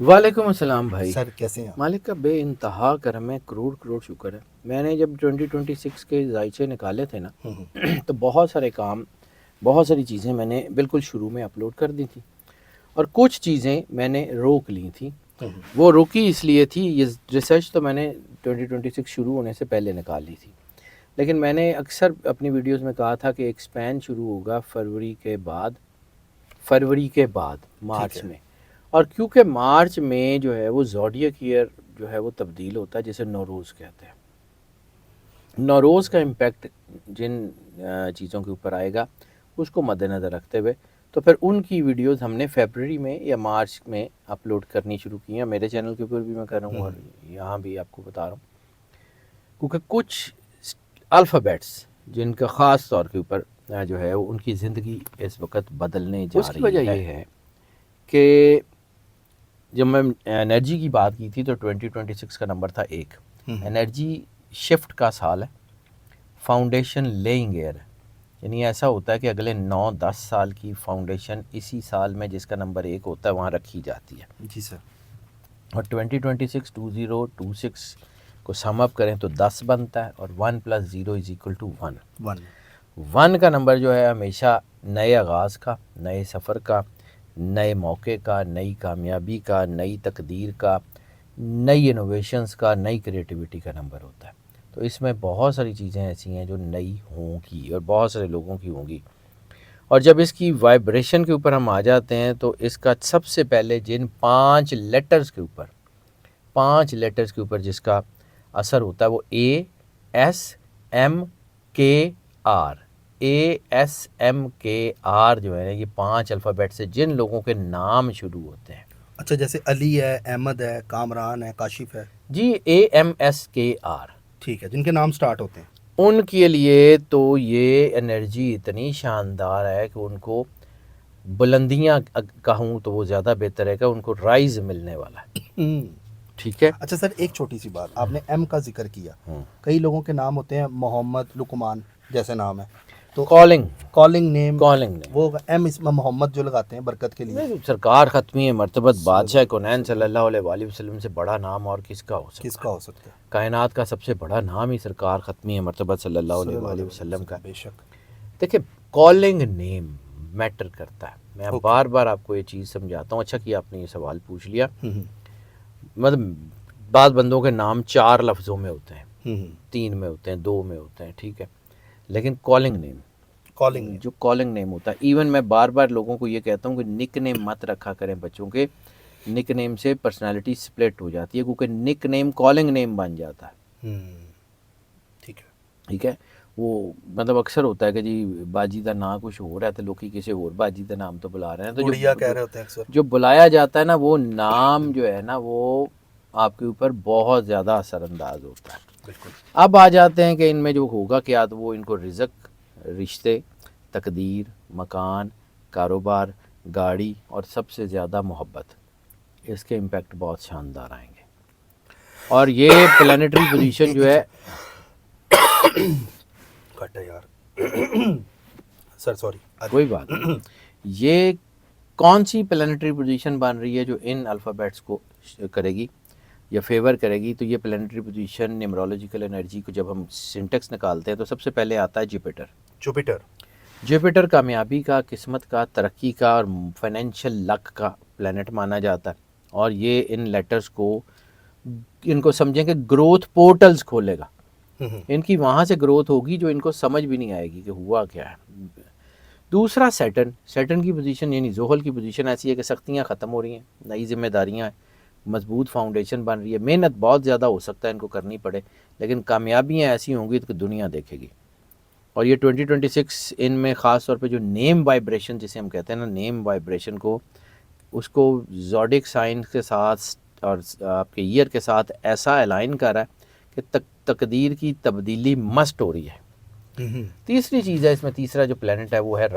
وعلیکم السلام بھائی. سر کیسے ہیں؟ مالک کا بے انتہا کرم ہے، کروڑ کروڑ شکر ہے. میں نے جب 2026 کے ذائچے نکالے تھے نا تو بہت سارے کام، بہت ساری چیزیں میں نے بالکل شروع میں اپلوڈ کر دی تھی، اور کچھ چیزیں میں نے روک لی تھیں. وہ روکی اس لیے تھی، یہ ریسرچ تو میں نے 2026 شروع ہونے سے پہلے نکال لی تھی، لیکن میں نے اکثر اپنی ویڈیوز میں کہا تھا کہ ایکسپین شروع ہوگا فروری کے بعد مارچ میں. اور کیونکہ مارچ میں جو ہے وہ زوڈیک ایئر جو ہے وہ تبدیل ہوتا ہے، جسے نوروز کہتے ہیں. نوروز کا امپیکٹ جن چیزوں کے اوپر آئے گا اس کو مد نظر رکھتے ہوئے تو پھر ان کی ویڈیوز ہم نے فیبرری میں یا مارچ میں اپلوڈ کرنی شروع کی ہیں. میرے چینل کے اوپر بھی میں کر رہا ہوں اور یہاں بھی آپ کو بتا رہا ہوں، کیونکہ کچھ الفابیٹس جن کا خاص طور کے اوپر جو ہے ان کی زندگی اس وقت بدلنے جا رہی ہے. اس کی وجہ یہ ہے کہ جب میں انرجی کی بات کی تھی تو 2026 کا نمبر تھا 1. انرجی شفٹ کا سال ہے، فاؤنڈیشن لیئنگ ایئر ہے، یعنی ایسا ہوتا ہے کہ اگلے 9-10 سال کی فاؤنڈیشن اسی سال میں جس کا نمبر 1 ہوتا ہے وہاں رکھی جاتی ہے. جی سر. اور 2026 کو سم اپ کریں تو 10 بنتا ہے، اور 1 + 0 = 1. 1 کا نمبر جو ہے ہمیشہ نئے آغاز کا، نئے سفر کا، نئے موقع کا، نئی کامیابی کا، نئی تقدیر کا، نئی انوویشنز کا، نئی کریٹیوٹی کا نمبر ہوتا ہے. تو اس میں بہت ساری چیزیں ایسی ہیں جو نئی ہوں گی اور بہت سارے لوگوں کی ہوں گی. اور جب اس کی وائبریشن کے اوپر ہم آ جاتے ہیں تو اس کا سب سے پہلے جن 5 لیٹرز کے اوپر جس کا اثر ہوتا ہے وہ ASMKR. ASMKR جو ہے یہ 5 الفابیٹ سے جن لوگوں کے نام شروع ہوتے ہیں. اچھا، جیسے علی ہے، احمد ہے، کامران ہے، کاشف ہے. جی AMSKR. ٹھیک ہے، جن کے نام سٹارٹ ہوتے ہیں ان کے لیے تو یہ انرجی اتنی شاندار ہے کہ ان کو بلندیاں کہوں تو وہ زیادہ بہتر ہے کہ ان کو رائز ملنے والا ہے. ٹھیک ہے. اچھا سر، ایک چھوٹی سی بات، آپ نے ایم کا ذکر کیا. کئی لوگوں کے نام ہوتے ہیں محمد، لقمان جیسے نام ہے، تو کالنگ نیم وہ ایم اس میں محمد جو لگاتے ہیں برکت کے لیے. سرکار ختمی مرتبت بادشاہ کونین صلی اللہ علیہ وسلم سے بڑا نام اور کس کا ہو سکتا ہے؟ کائنات کا سب سے بڑا نام ہی سرکار ختمی مرتبت صلی اللہ علیہ وسلم کا. بے شک. دیکھیں کالنگ نیم میٹر کرتا ہے. میں بار بار آپ کو یہ چیز سمجھاتا ہوں. اچھا کہ آپ نے یہ سوال پوچھ لیا. مطلب بعض بندوں کے نام 4 لفظوں میں ہوتے ہیں، 3 میں ہوتے ہیں، 2 میں ہوتے ہیں، ٹھیک ہے، لیکن کالنگ نیم ہوتا ہے. ایون میں بار بار لوگوں کو یہ کہتا ہوں کہ نک نیم مت رکھا کریں بچوں کے. نک نیم سے پرسنالٹی سپلٹ ہو جاتی ہے، کیونکہ نک نیم کالنگ نیم بن جاتا ہے. ٹھیک ہے. وہ مطلب اکثر ہوتا ہے کہ جی باجی دا نام کچھ ہو رہا ہے تو لوگ کسی اور باجی دا نام تو بلا رہے ہیں، تو جو بلایا جاتا ہے نا وہ نام جو ہے نا وہ آپ کے اوپر بہت زیادہ اثر انداز ہوتا ہے. بالکل. اب آ جاتے ہیں کہ ان میں جو ہوگا کیا، تو وہ ان کو رزق، رشتے، تقدیر، مکان، کاروبار، گاڑی اور سب سے زیادہ محبت، اس کے امپیکٹ بہت شاندار آئیں گے. اور یہ پلانیٹری پوزیشن جو ہے سر سوری کوئی بات نہیں، یہ کون سی پلانیٹری پوزیشن بن رہی ہے جو ان الفابیٹس کو کرے گی یا فیور کرے گی؟ تو یہ پلانیٹری پوزیشن نیمرولوجیکل انرجی کو جب ہم سنٹیکس نکالتے ہیں تو سب سے پہلے آتا ہے جوپیٹر. کامیابی کا، قسمت کا، ترقی کا اور فائنینشیل لک کا پلانٹ مانا جاتا ہے. اور یہ ان لیٹرز کو، ان کو سمجھیں کہ گروتھ پورٹلز کھولے گا. ان کی وہاں سے گروتھ ہوگی جو ان کو سمجھ بھی نہیں آئے گی کہ ہوا کیا ہے. دوسرا سیٹرن کی پوزیشن یعنی زحل کی پوزیشن ایسی ہے کہ سختیاں ختم ہو رہی ہیں، نئی ذمہ داریاں ہیں، مضبوط فاؤنڈیشن بن رہی ہے. محنت بہت زیادہ ہو سکتا ہے ان کو کرنی پڑے، لیکن کامیابیاں ایسی ہوں گی کہ دنیا دیکھے گی. اور یہ 2026 ان میں خاص طور پہ جو نیم وائبریشن جسے ہم کہتے ہیں نا، نیم وائبریشن کو، اس کو زوڈک سائن کے ساتھ اور آپ کے ایئر کے ساتھ ایسا الائن کر رہا ہے کہ تقدیر کی تبدیلی مسٹ ہو رہی ہے. تیسری چیز ہے اس میں، تیسرا جو پلانٹ ہے وہ ہے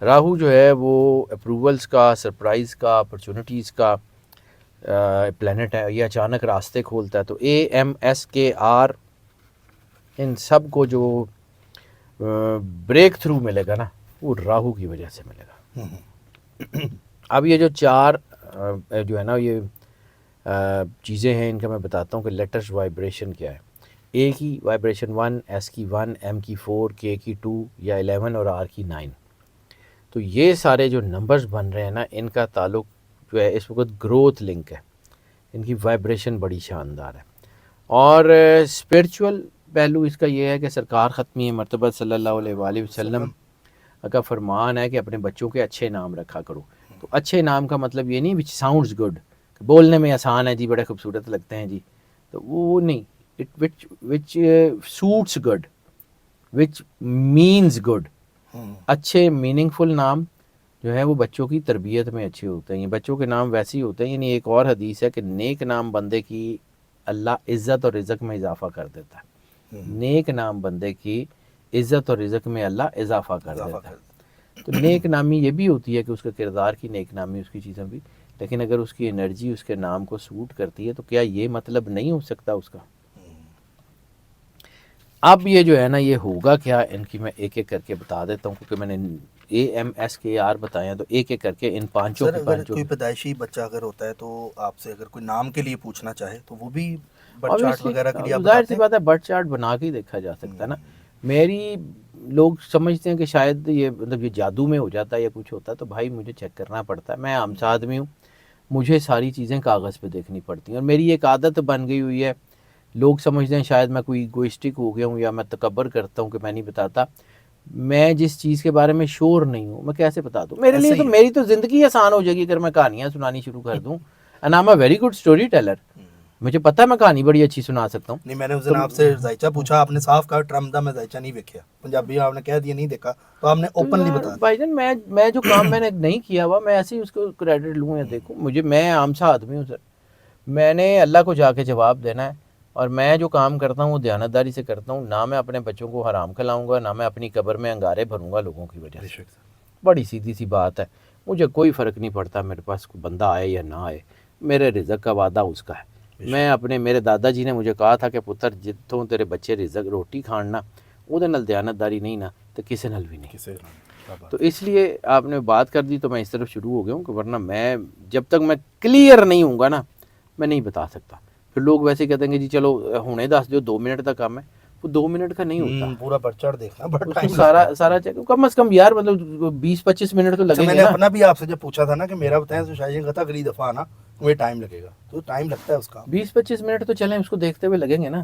راہو جو ہے وہ اپروولز کا، سرپرائز کا، اپرچونٹیز کا پلانٹ ہے. یہ اچانک راستے کھولتا ہے. تو AMSKR ان سب کو جو بریک تھرو ملے گا نا وہ راہو کی وجہ سے ملے گا. اب یہ جو 4 جو ہے نا یہ چیزیں ہیں ان کا میں بتاتا ہوں کہ لیٹرز وائبریشن کیا ہے. اے کی وائبریشن 1، ایس کی 1، ایم کی 4، کے کی 2 یا 11 اور آر کی 9. تو یہ سارے جو نمبرز بن رہے ہیں نا ان کا تعلق جو ہے اس وقت گروتھ لنک ہے. ان کی وائبریشن بڑی شاندار ہے. اور اسپرچول پہلو اس کا یہ ہے کہ سرکار ختمی مرتبہ صلی اللہ علیہ وآلہ وسلم کا فرمان ہے کہ اپنے بچوں کے اچھے نام رکھا کرو. تو اچھے نام کا مطلب یہ نہیں وچ ساؤنڈز گڈ، بولنے میں آسان ہے جی، بڑے خوبصورت لگتے ہیں جی، تو وہ نہیں. Which suits good, which means good. اچھے میننگ فل نام جو ہے وہ بچوں کی تربیت میں اچھے ہوتے ہیں. بچوں کے نام ویسے ہی ہوتے ہیں. یعنی ایک اور حدیث ہے کہ نیک نام بندے کی اللہ عزت اور رزق میں اضافہ کر دیتا ہے. نیک نام بندے کی عزت اور رزق میں اللہ اضافہ کر دیتا ہے. تو نیک نامی یہ بھی ہوتی ہے کہ اس کے کردار کی نیک نامی اس کی چیزیں بھی، لیکن اگر اس کی انرجی اس کے نام کو سوٹ کرتی ہے تو کیا یہ مطلب نہیں ہو سکتا اس کا. اب یہ جو ہے نا یہ ہوگا کیا، ان کی میں ایک ایک کر کے بتا دیتا ہوں کیونکہ میں نے اے ایم ایس کے آر بتائے ہیں تو ایک ایک کر کے ان پانچوں سر کی اگر پانچوں. کوئی پیدائشی بچہ اگر ہوتا ہے تو آپ سے اگر کوئی نام کے لیے پوچھنا چاہے تو وہ بھی برتھ چارٹ وغیرہ کے لیے آپ ظاہر بتاتے سی ہیں؟ بات ہے برتھ چارٹ بنا کے ہی دیکھا جا سکتا ہے نا. میری لوگ سمجھتے ہیں کہ شاید یہ مطلب یہ جادو میں ہو جاتا ہے یا کچھ ہوتا ہے، تو بھائی مجھے چیک کرنا پڑتا ہے. میں عام سا آدمی ہوں، مجھے ساری چیزیں کاغذ پہ دیکھنی پڑتی ہیں. اور میری ایک عادت بن گئی ہوئی ہے. لوگ سمجھتے ہیں شاید میں کوئی ایگوئسٹک ہو گیا ہوں یا میں تکبر کرتا ہوں کہ میں نہیں بتاتا. میں جس چیز کے بارے میں شور نہیں ہوں میں کیسے بتا دوں. میرے لیے تو میری تو زندگی آسان ہو جائے گی اگر میں کہانیاں سنانی شروع کر دوں. And I am a very good story teller. مجھے پتہ ہے میں کہانی بڑی اچھی سنا سکتا ہوں. نہیں میں نے اس دن آپ سے ذائچہ پوچھا، آپ نے صاف کہا ٹرمدا میں ذائچہ نہیں دیکھا. پنجابی آپ نے کہہ دیا نہیں دیکھا تو آپ نے اوپنلی بتا دیا. بھائی جان میں جو کام میں نے نہیں کیا ہوا میں ایسے ہی اس کو کریڈٹ لوں یا دیکھوں. میں عام سا آدمی ہوں سر. میں نے اللہ کو جا کے جواب دینا ہے اور میں جو کام کرتا ہوں وہ دیانتداری سے کرتا ہوں. نہ میں اپنے بچوں کو حرام کھلاؤں گا، نہ میں اپنی قبر میں انگارے بھروں گا لوگوں کی وجہ سے. بڑی سیدھی سی بات ہے. مجھے کوئی فرق نہیں پڑتا میرے پاس کوئی بندہ آئے یا نہ آئے. میرے رزق کا وعدہ اس کا ہے. میں میرے دادا جی نے مجھے کہا تھا کہ پتر جتوں تیرے بچے رزق روٹی کھانا وہ نال دیانتداری نہیں نا تو کسی نال بھی نہیں. تو اس لیے آپ نے بات کر دی تو میں اس طرف شروع ہو گیا ہوں کہ ورنہ میں جب تک میں کلیئر نہیں ہوں گا نا میں نہیں بتا سکتا. پھر لوگ ویسے کہتے ہیں کہ جی چلو ہونے دس دیو 2 منٹ کا کام ہے. وہ 2 منٹ کا نہیں ہوتا. پورا پرچار دیکھنا بڑا ٹائم سارا چیک کم از کم یار مطلب 20-25 منٹ تو لگیں گے. میں نے اپنا بھی آپ سے جب پوچھا تھا نا کہ میرا بتائیں تو شاید کہتا اگلی دفعہ آنا مجھے ٹائم لگے گا، تو ٹائم لگتا ہے اس کا. 20-25 منٹ تو چلیں اس کو دیکھتے ہوئے لگیں گے نا.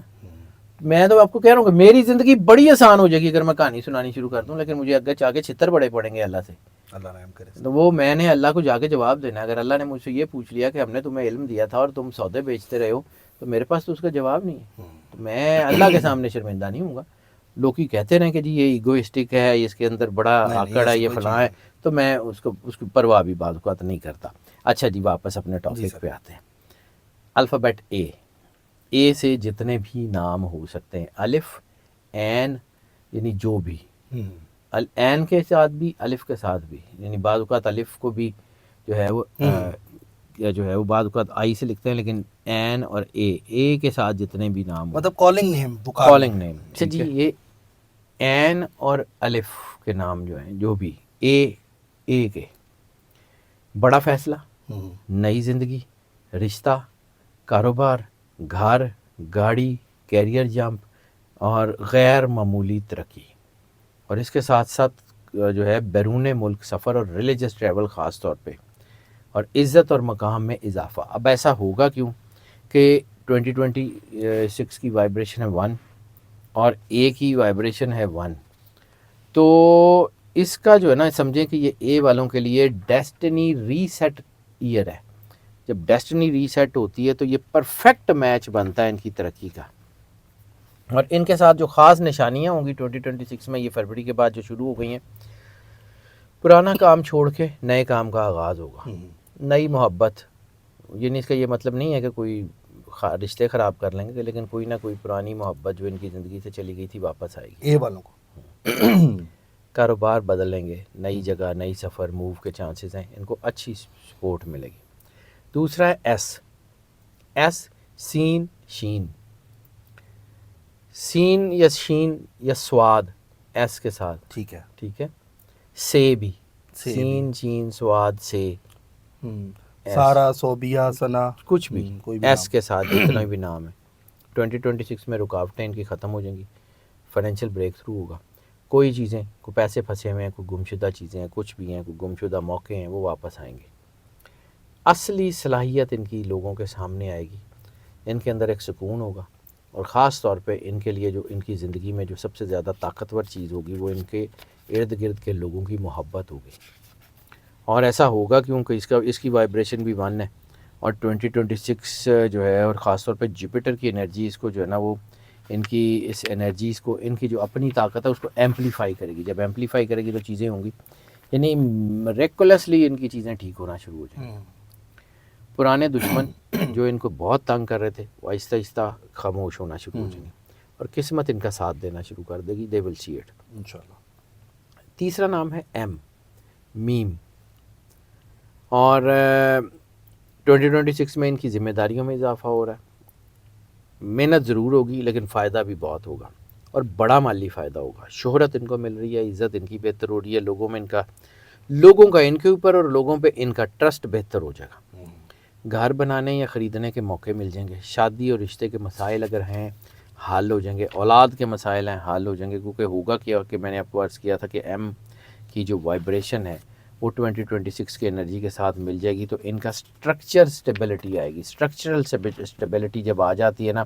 میں تو آپ کو کہہ رہا ہوں کہ میری زندگی بڑی آسان ہو جائے گی اگر میں کہانی سنانی شروع کر دوں، لیکن مجھے اگے چاہ کے چھتر بڑے پڑیں گے اللہ سے. اللہ رحم کرے. تو وہ میں نے اللہ کو جا کے جواب دینا ہے. اگر اللہ نے مجھ سے یہ پوچھ لیا کہ ہم نے تمہیں علم دیا تھا اور تم سودے بیچتے رہے ہو تو میرے پاس تو اس کا جواب نہیں ہے. تو میں اللہ کے سامنے شرمندہ نہیں ہوں گا. لوگ ہی کہتے رہیں کہ جی یہ ایگوئسٹک ہے، اس کے اندر بڑا آکڑ ہے، یہ فلاں ہے، تو میں اس کی پرواہ بھی بعض اوقات نہیں کرتا. اچھا جی واپس اپنے ٹاپک پہ آتے ہیں. الفابیٹ اے سے جتنے بھی نام ہو سکتے ہیں، الف این یعنی جو بھی، این کے ساتھ بھی الف کے ساتھ بھی. یعنی بعض اوقات الف کو بھی جو ہے وہ وہ بعض اوقات آئی سے لکھتے ہیں، لیکن این اور اے کے ساتھ جتنے بھی نام مطلب کالنگ نیم. اچھا جی یہ این اور الف کے نام جو ہیں جو بھی اے کے، بڑا فیصلہ، نئی زندگی، رشتہ، کاروبار، گھر، گاڑی، کیریئر جمپ اور غیر معمولی ترقی. اور اس کے ساتھ ساتھ جو ہے بیرون ملک سفر اور ریلیجس ٹریول خاص طور پہ، اور عزت اور مقام میں اضافہ. اب ایسا ہوگا کیوں کہ 2026 کی وائبریشن ہے 1 اور اے کی وائبریشن ہے 1. تو اس کا جو ہے نا سمجھیں کہ یہ اے والوں کے لیے ڈیسٹنی ریسیٹ ایئر ہے. جب ڈیسٹنی ریسیٹ ہوتی ہے تو یہ پرفیکٹ میچ بنتا ہے ان کی ترقی کا. اور ان کے ساتھ جو خاص نشانیاں ہوں گی 2026 میں، یہ فروری کے بعد جو شروع ہو گئی ہیں، پرانا کام چھوڑ کے نئے کام کا آغاز ہوگا. نئی محبت، یعنی اس کا یہ مطلب نہیں ہے کہ کوئی رشتے خراب کر لیں گے، لیکن کوئی نہ کوئی پرانی محبت جو ان کی زندگی سے چلی گئی تھی واپس آئے گی. اے والوں کو کاروبار بدلیں گے، نئی جگہ، نئی سفر، موو کے چانسز ہیں، ان کو اچھی سپورٹ ملے گی. دوسرا ہے ایس سین شین. سین یا شین یا سواد ایس کے ساتھ، ٹھیک ہے. سے بھی، سین شین سواد سے. سارا، صوبیہ، ثنا، کچھ بھی کوئی بھی ایس کے ساتھ جتنا بھی نام ہے. 2026 میں رکاوٹیں ان کی ختم ہو جائیں گی، فائنینشیل بریک تھرو ہوگا. کوئی چیزیں، کوئی پیسے پھنسے ہوئے ہیں، کوئی گمشدہ چیزیں ہیں، کچھ بھی ہیں، کوئی گمشدہ موقع ہیں، وہ واپس آئیں گے. اصلی صلاحیت ان کی لوگوں کے سامنے آئے گی. ان کے اندر ایک سکون ہوگا، اور خاص طور پہ ان کے لیے جو ان کی زندگی میں جو سب سے زیادہ طاقتور چیز ہوگی وہ ان کے ارد گرد کے لوگوں کی محبت ہوگی. اور ایسا ہوگا کیونکہ اس کی وائبریشن بھی 1 ہے، اور 2026 جو ہے، اور خاص طور پہ جوپیٹر کی انرجی اس کو جو ہے نا وہ ان کی اس انرجیز کو، ان کی جو اپنی طاقت ہے اس کو ایمپلیفائی کرے گی. جب ایمپلیفائی کرے گی تو چیزیں ہوں گی، یعنی میریکولسلی ان کی چیزیں ٹھیک ہونا شروع ہو جائیں گی. پرانے دشمن جو ان کو بہت تنگ کر رہے تھے وہ آہستہ آہستہ خاموش ہونا شروع ہو جائیں گے، اور قسمت ان کا ساتھ دینا شروع کر دے گی. دے ول سی اٹ انشاءاللہ. تیسرا نام ہے ایم، میم. اور 2026 میں ان کی ذمہ داریوں میں اضافہ ہو رہا ہے. محنت ضرور ہوگی لیکن فائدہ بھی بہت ہوگا، اور بڑا مالی فائدہ ہوگا. شہرت ان کو مل رہی ہے، عزت ان کی بہتر ہو رہی ہے، لوگوں کا ان کے اوپر اور لوگوں پہ ان کا ٹرسٹ بہتر ہو جائے گا. گھر بنانے یا خریدنے کے موقع مل جائیں گے. شادی اور رشتے کے مسائل اگر ہیں حل ہو جائیں گے. اولاد کے مسائل ہیں حل ہو جائیں گے، کیونکہ ہوگا کیا کہ میں نے آپ کو عرض کیا تھا کہ ایم کی جو وائبریشن ہے وہ 2026 کی انرجی کے ساتھ مل جائے گی، تو ان کا اسٹرکچر سٹیبلٹی آئے گی. اسٹرکچرل سٹیبلٹی جب آ جاتی ہے نا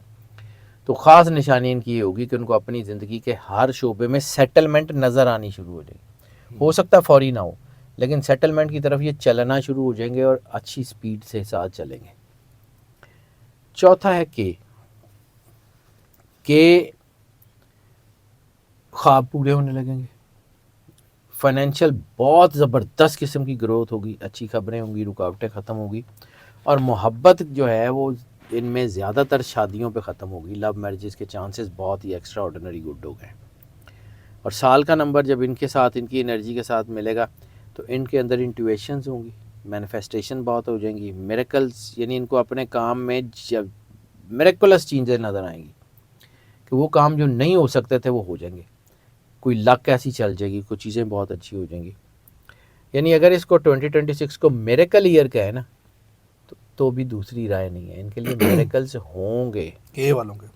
تو خاص نشانی ان کی یہ ہوگی کہ ان کو اپنی زندگی کے ہر شعبے میں سیٹلمنٹ نظر آنی شروع ہو جائے گی. ہو سکتا ہے فوری نہ ہو، لیکن سیٹلمنٹ کی طرف یہ چلنا شروع ہو جائیں گے، اور اچھی سپیڈ سے ساتھ چلیں گے. چوتھا ہے کہ خواب پورے ہونے لگیں گے. فائنینشیل بہت زبردست قسم کی گروتھ ہوگی، اچھی خبریں ہوں گی، رکاوٹیں ختم ہوگی. اور محبت جو ہے وہ ان میں زیادہ تر شادیوں پہ ختم ہوگی. لو میرجز کے چانسز بہت ہی ایکسٹرا آرڈنری گڈ ہو گئے. اور سال کا نمبر جب ان کے ساتھ، ان کی انرجی کے ساتھ ملے گا تو ان کے اندر انٹویشنز ہوں گی، مینیفیسٹیشن بہت ہو جائیں گی. میریکلز، یعنی ان کو اپنے کام میں جب میریکولس چینجز نظر آئیں گی کہ وہ کام جو نہیں ہو سکتے تھے وہ ہو جائیں گے. کوئی لک ایسی چل جائے گی، کوئی چیزیں بہت اچھی ہو جائیں گی. یعنی اگر اس کو 2026 کو میریکل ایئر کہے نا تو بھی دوسری رائے نہیں ہے. ان کے لیے میریکلز ہوں گے. کے والوں کے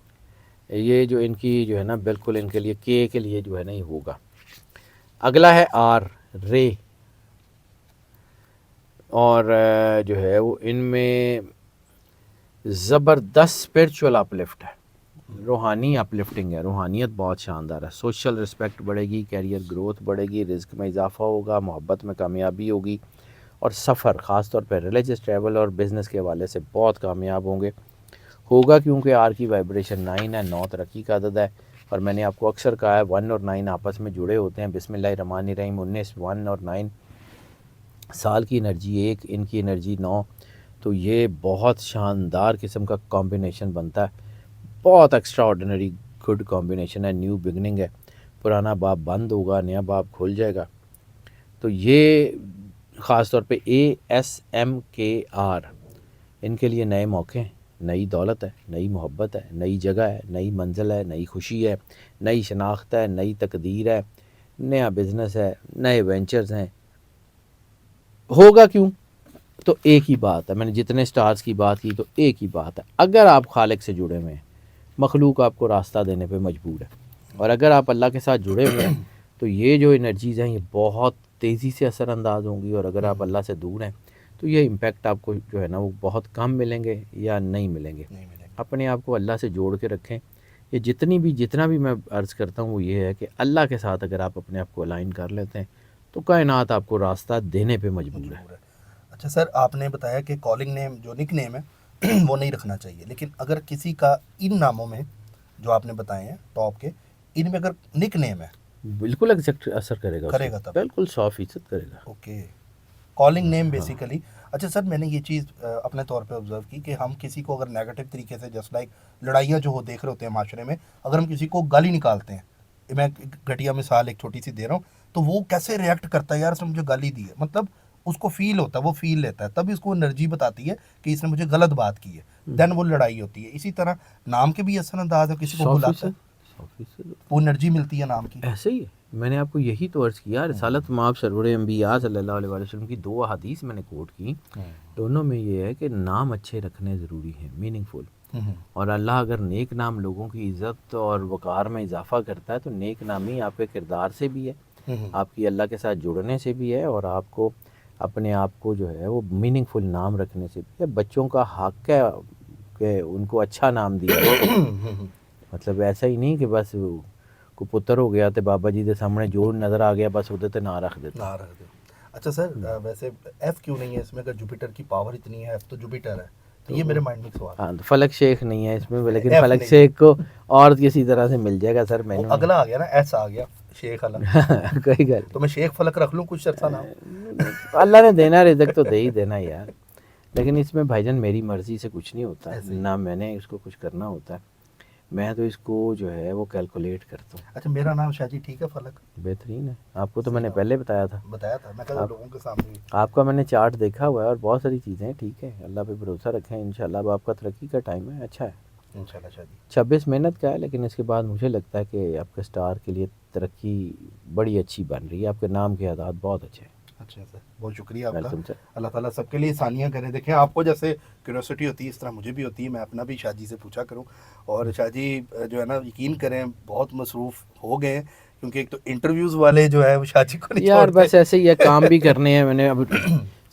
یہ جو ان کی جو ہے نا بالکل ان کے لیے کے لیے جو ہے نا یہ ہوگا. اگلا ہے آر، رے. اور جو ہے وہ ان میں زبردست اسپرچول اپلفٹ ہے، روحانی اپلفٹنگ ہے. روحانیت بہت شاندار ہے. سوشل رسپیکٹ بڑھے گی، کیریئر گروتھ بڑھے گی، رزق میں اضافہ ہوگا، محبت میں کامیابی ہوگی، اور سفر خاص طور پہ ریلیجس ٹریول اور بزنس کے حوالے سے بہت کامیاب ہوں گے. ہوگا کیونکہ آر کی وائبریشن 9 ہے، 9 ترقی کا عدد ہے. اور میں نے آپ کو اکثر کہا ہے 1 اور 9 آپس میں جڑے ہوتے ہیں. بسم اللہ الرحمن الرحیم. 19 1 اور 9 سال کی انرجی 1، ان کی انرجی 9، تو یہ بہت شاندار قسم کا کمبینیشن بنتا ہے. بہت ایکسٹرا آرڈنری گڈ کمبینیشن ہے. نیو بگننگ ہے. پرانا باب بند ہوگا، نیا باب کھل جائے گا. تو یہ خاص طور پہ ASMKR ان کے لیے نئے موقع ہیں، نئی دولت ہے، نئی محبت ہے، نئی جگہ ہے، نئی منزل ہے، نئی خوشی ہے، نئی شناخت ہے، نئی تقدیر ہے، نیا بزنس ہے، نئے وینچرز ہیں. ہوگا کیوں؟ تو ایک ہی بات ہے. میں نے جتنے سٹارز کی بات کی تو ایک ہی بات ہے. اگر آپ خالق سے جڑے ہوئے ہیں، مخلوق آپ کو راستہ دینے پہ مجبور ہے. اور اگر آپ اللہ کے ساتھ جڑے ہوئے ہیں تو یہ جو انرجیز ہیں یہ بہت تیزی سے اثر انداز ہوں گی. اور اگر آپ اللہ سے دور ہیں تو یہ امپیکٹ آپ کو جو ہے نا وہ بہت کم ملیں گے یا نہیں ملیں گے. اپنے آپ کو اللہ سے جوڑ کے رکھیں. یہ جتنا بھی میں عرض کرتا ہوں وہ یہ ہے کہ اللہ کے ساتھ اگر آپ اپنے آپ کو الائن کر لیتے ہیں تو کائنات آپ کو راستہ دینے پہ مجبور ہے. اچھا سر، آپ نے بتایا کہ کالنگ نیم جو نک نیم ہے وہ نہیں رکھنا چاہیے، لیکن اگر کسی کا ان ناموں میں جو آپ نے بتائے ہیں ٹاپ کے، ان میں اگر نک نیم ہے بالکل ایگزیکٹ اثر کرے گا تب بالکل 100% کرے گا. اوکے، کالنگ نیم بیسیکلی. اچھا سر، میں نے یہ چیز اپنے طور پہ آبزرو کی کہ ہم کسی کو اگر نیگیٹو طریقے سے، جسٹ لائک لڑائیاں جو دیکھ رہے ہوتے ہیں معاشرے میں، اگر ہم کسی کو گالی نکالتے ہیں، میں گھٹیا مثال ایک چھوٹی سی دے رہا ہوں، تو وہ کیسے ریئیکٹ کرتا ہے، یار اس نے مجھے گالی دی ہے، مطلب اس کو فیل ہوتا ہے، وہ فیل لیتا ہے، تب اس کو انرجی بتاتی ہے کہ اس نے مجھے غلط بات کی ہے، دین وہ لڑائی ہوتی ہے. اسی طرح نام کے بھی اثر انداز ہے، کسی کو بلاتا ہے وہ انرجی ملتی ہے نام کی. ایسے ہی ہے میں نے آپ کو یہی تو عرض کیا، رسالت مآب سرور انبیاء صلی اللہ علیہ وسلم کی 2 احادیث میں نے کوٹ کی، دونوں میں یہ ہے کہ نام اچھے رکھنے ضروری ہیں، میننگ فل، اور اللہ اگر نیک نام لوگوں کی عزت اور وقار میں اضافہ کرتا ہے تو نیک نامی آپ کے کردار سے بھی ہے، آپ کی اللہ کے ساتھ جڑنے سے بھی ہے، اور آپ کو اپنے آپ کو جو ہے وہ میننگ فل نام رکھنے سے بھی ہے۔ بچوں کا حق ہے کہ ان کو اچھا نام دیا جائے، مطلب ایسا ہی نہیں کہ بس کو پتر ہو گیا تے بابا جی دے سامنے جو نظر آ گیا بس ادھر تے نہ رکھ دیتا۔ نہ رکھ دو۔ اچھا سر، ویسے ایف کیوں نہیں ہے اس میں؟ اگر جوپیٹر کی پاور اتنی ہے، ایف تو جوپیٹر ہے، تو یہ میرے مائنڈ میں ایک سوال ہے۔ ہاں فلک شیخ نہیں ہے اس میں، لیکن ایف فلک نہیں شیخ کو اور کسی طرح سے مل جائے گا سر، میں وہ اگلا آ گیا نا، ایس آ گیا، شیخ اللہ، کوئی گل تو میں شیخ فلک رکھ لوں کچھ عرصہ نام؟ اللہ نے دینا رزق تو دے ہی دینا یار، لیکن اس میں بھائی جان میری مرضی سے کچھ نہیں ہوتا، نہ میں نے اس کو کچھ کرنا ہوتا ہے، میں تو اس کو جو ہے وہ کیلکولیٹ کرتا ہوں۔ اچھا میرا نام شاہ جی ٹھیک ہے فلک؟ بہترین ہے، آپ کو تو میں نے پہلے بتایا تھا، میں کہا لوگوں کے سامنے بھی۔ آپ کا میں نے چارٹ دیکھا ہوا ہے اور بہت ساری چیزیں ٹھیک ہے، اللہ پہ بھروسہ رکھیں، انشاءاللہ اب آپ کا ترقی کا ٹائم ہے، اچھا ہے، انشاءاللہ شاہ جی۔ 26 محنت کا ہے، لیکن اس کے بعد مجھے لگتا ہے کہ آپ کے سٹار کے لیے ترقی بڑی اچھی بن رہی ہے، آپ کے نام کے اعداد بہت اچھے ہیں۔ اچھا سر، بہت شکریہ آپ کا، ویلکم سر۔ اللہ تعالیٰ سب کے لیے آسانیاں کرے۔ دیکھیں آپ کو جیسے کیوریوسٹی ہوتی ہے اس طرح مجھے بھی ہوتی ہے، میں اپنا بھی شاہ جی سے پوچھا کروں، اور شاہ جی جو ہے نا یقین کریں بہت مصروف ہو گئے ہیں، کیونکہ ایک تو انٹرویوز والے جو ہے وہ شاہ جی کو نہیں یار چھوڑتے۔ بس ایسے ہی ہے، کام بھی کرنے ہیں، میں نے اب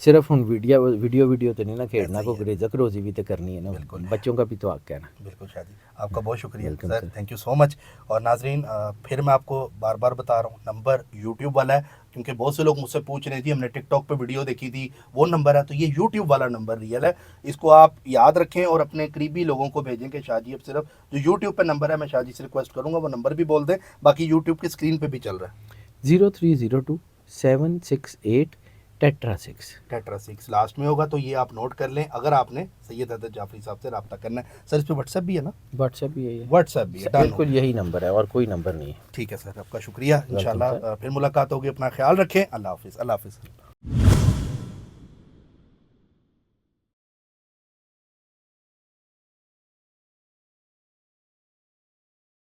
صرف ان ویڈیو تو نہیں نا کھیلنا، کو رزق روزی بھی تو کرنی ہے نا، بالکل، بچوں کا بھی تو حق ہے نا۔ بالکل شاہ جی، آپ کا بہت شکریہ welcome sir, sir. Thank you so much. اور ناظرین پھر میں آپ کو بار بار بتا رہا ہوں، نمبر یوٹیوب والا ہے، کیونکہ بہت سے لوگ مجھ سے پوچھ رہے تھے ہم نے ٹک ٹاک پہ ویڈیو دیکھی تھی وہ نمبر ہے، تو یہ یوٹیوب والا نمبر ریئل ہے، اس کو آپ یاد رکھیں اور اپنے قریبی لوگوں کو بھیجیں کہ شاہ جی اب صرف جو یوٹیوب پہ نمبر ہے، میں شاہ جی سے ریکویسٹ کروں گا وہ نمبر بھی بول دیں، باقی یوٹیوب کی اسکرین پہ بھی چل رہا ہے، 0302 768 ٹیٹرا 6 ٹیٹرا 6 لاسٹ میں ہوگا، تو یہ آپ نوٹ کر لیں اگر آپ نے سید حضرت جعفری صاحب سے رابطہ کرنا ہے۔ سر اس پہ واٹس ایپ بھی ہے نا؟ واٹس ایپ بھی یہی ہے، واٹس ایپ بھی ہے، ڈن۔ بالکل یہی نمبر ہے اور کوئی نمبر نہیں ہے۔ ٹھیک ہے سر، آپ کا شکریہ، انشاءاللہ پھر ملاقات ہوگی، اپنا خیال رکھیں، اللہ حافظ، اللہ حافظ۔